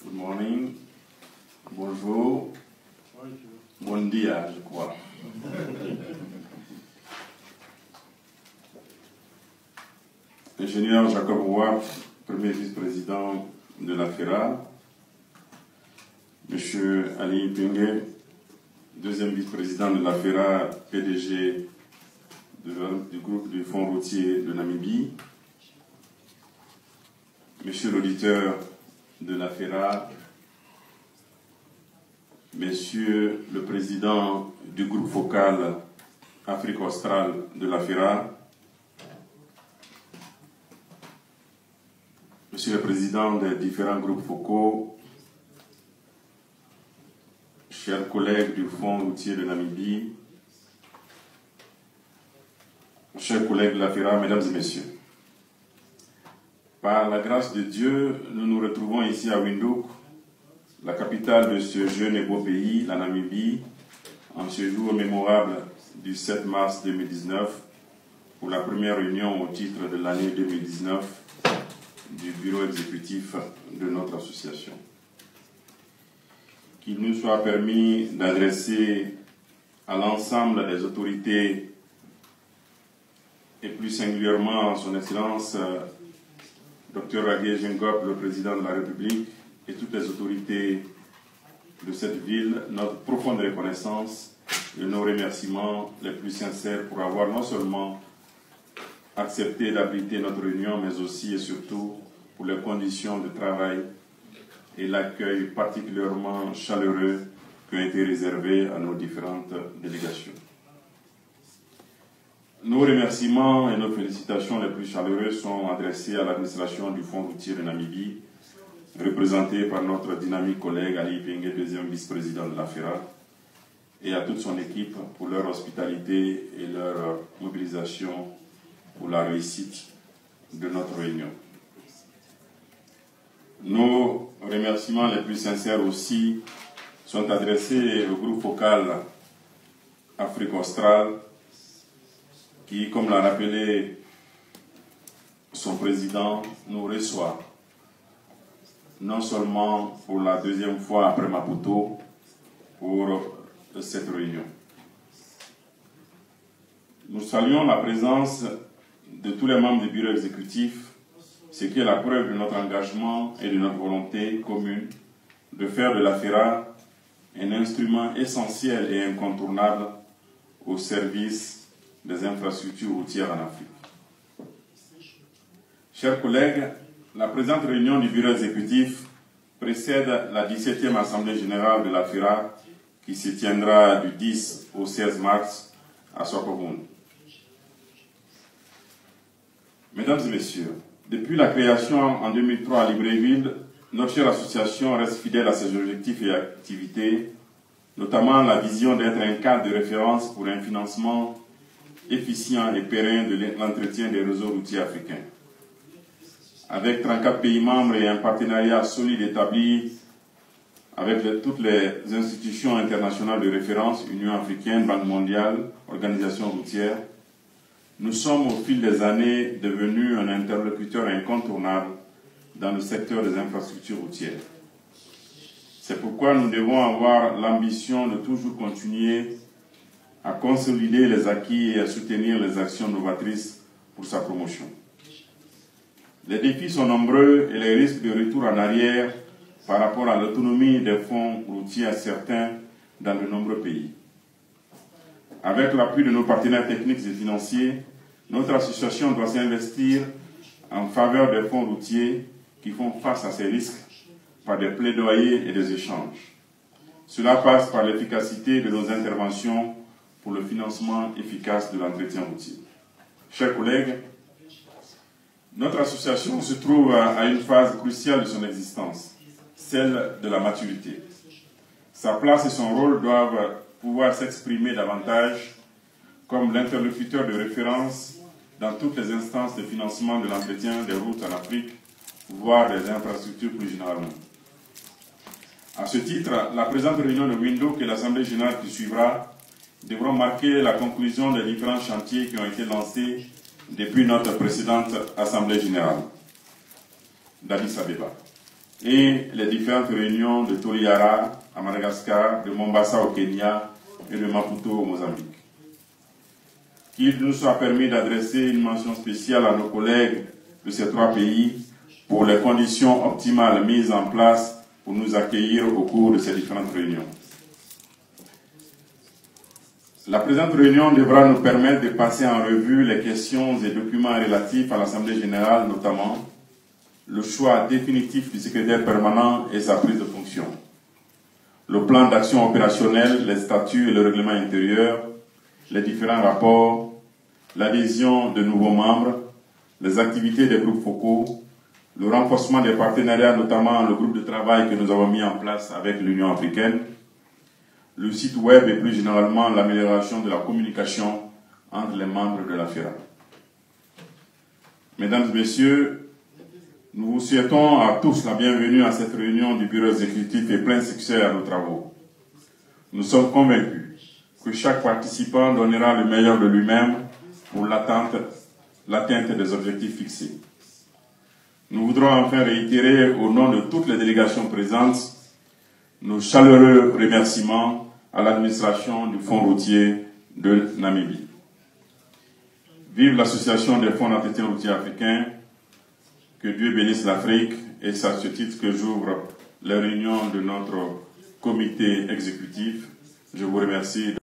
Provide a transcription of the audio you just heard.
Good morning. Bonjour. Bon dia, je crois. Ingénieur Jacob Ward, premier vice-président de la FERA. Monsieur Ali Pingue, deuxième vice-président de la FERA, PDG du groupe du Fonds routier de Namibie. Monsieur l'auditeur de la FERA, Monsieur le président du groupe focal Afrique australe de la FERA, Monsieur le président des différents groupes focaux, chers collègues du Fonds routier de Namibie, chers collègues de la FERA, mesdames et messieurs. Par la grâce de Dieu, nous nous retrouvons ici à Windhoek, la capitale de ce jeune et beau pays, la Namibie, en ce jour mémorable du 7 mars 2019, pour la première réunion au titre de l'année 2019 du bureau exécutif de notre association. Qu'il nous soit permis d'adresser à l'ensemble des autorités et plus singulièrement à son Excellence Dr Hage Geingob, le président de la République, et toutes les autorités de cette ville, notre profonde reconnaissance et nos remerciements les plus sincères pour avoir non seulement accepté d'abriter notre réunion, mais aussi et surtout pour les conditions de travail et l'accueil particulièrement chaleureux qui ont été réservés à nos différentes délégations. Nos remerciements et nos félicitations les plus chaleureux sont adressés à l'administration du Fonds routier de Namibie, représentée par notre dynamique collègue Ali Pingue, deuxième vice-président de la FERA, et à toute son équipe pour leur hospitalité et leur mobilisation pour la réussite de notre réunion. Nos remerciements les plus sincères aussi sont adressés au groupe focal Afrique australe, qui, comme l'a rappelé son président, nous reçoit non seulement pour la deuxième fois après Maputo pour cette réunion. Nous saluons la présence de tous les membres du bureau exécutif, ce qui est la preuve de notre engagement et de notre volonté commune de faire de la FERA un instrument essentiel et incontournable au service des infrastructures routières en Afrique. Chers collègues, la présente réunion du bureau exécutif précède la 17e Assemblée générale de la FERA qui se tiendra du 10 au 16 mars à Swakopmund. Mesdames et messieurs, depuis la création en 2003 à Libreville, notre chère association reste fidèle à ses objectifs et activités, notamment la vision d'être un cadre de référence pour un financement efficient et pérenne de l'entretien des réseaux routiers africains. Avec 34 pays membres et un partenariat solide établi avec toutes les institutions internationales de référence, Union africaine, Banque mondiale, Organisation routière, nous sommes au fil des années devenus un interlocuteur incontournable dans le secteur des infrastructures routières. C'est pourquoi nous devons avoir l'ambition de toujours continuer à consolider les acquis et à soutenir les actions novatrices pour sa promotion. Les défis sont nombreux et les risques de retour en arrière par rapport à l'autonomie des fonds routiers incertains dans de nombreux pays. Avec l'appui de nos partenaires techniques et financiers, notre association doit s'investir en faveur des fonds routiers qui font face à ces risques par des plaidoyers et des échanges. Cela passe par l'efficacité de nos interventions pour le financement efficace de l'entretien routier. Chers collègues, notre association se trouve à une phase cruciale de son existence, celle de la maturité. Sa place et son rôle doivent pouvoir s'exprimer davantage comme l'interlocuteur de référence dans toutes les instances de financement de l'entretien des routes en Afrique, voire des infrastructures plus généralement. À ce titre, la présente réunion de Windhoek et l'Assemblée générale qui suivra devront marquer la conclusion des différents chantiers qui ont été lancés depuis notre précédente Assemblée générale d'Addis Abeba. et les différentes réunions de Toliara à Madagascar, de Mombasa au Kenya et de Maputo au Mozambique. Qu'il nous soit permis d'adresser une mention spéciale à nos collègues de ces trois pays pour les conditions optimales mises en place pour nous accueillir au cours de ces différentes réunions. La présente réunion devra nous permettre de passer en revue les questions et documents relatifs à l'Assemblée générale, notamment le choix définitif du secrétaire permanent et sa prise de fonction, le plan d'action opérationnel, les statuts et le règlement intérieur, les différents rapports, l'adhésion de nouveaux membres, les activités des groupes focaux, le renforcement des partenariats, notamment le groupe de travail que nous avons mis en place avec l'Union africaine, le site web et plus généralement l'amélioration de la communication entre les membres de la FERA. Mesdames et messieurs, nous vous souhaitons à tous la bienvenue à cette réunion du bureau exécutif et plein succès à nos travaux. Nous sommes convaincus que chaque participant donnera le meilleur de lui-même pour l'atteinte des objectifs fixés. Nous voudrons enfin réitérer au nom de toutes les délégations présentes nos chaleureux remerciements à l'administration du Fonds routier de Namibie. Vive l'association des fonds d'entretien routier africains, que Dieu bénisse l'Afrique, et c'est à ce titre que j'ouvre les réunions de notre comité exécutif. Je vous remercie.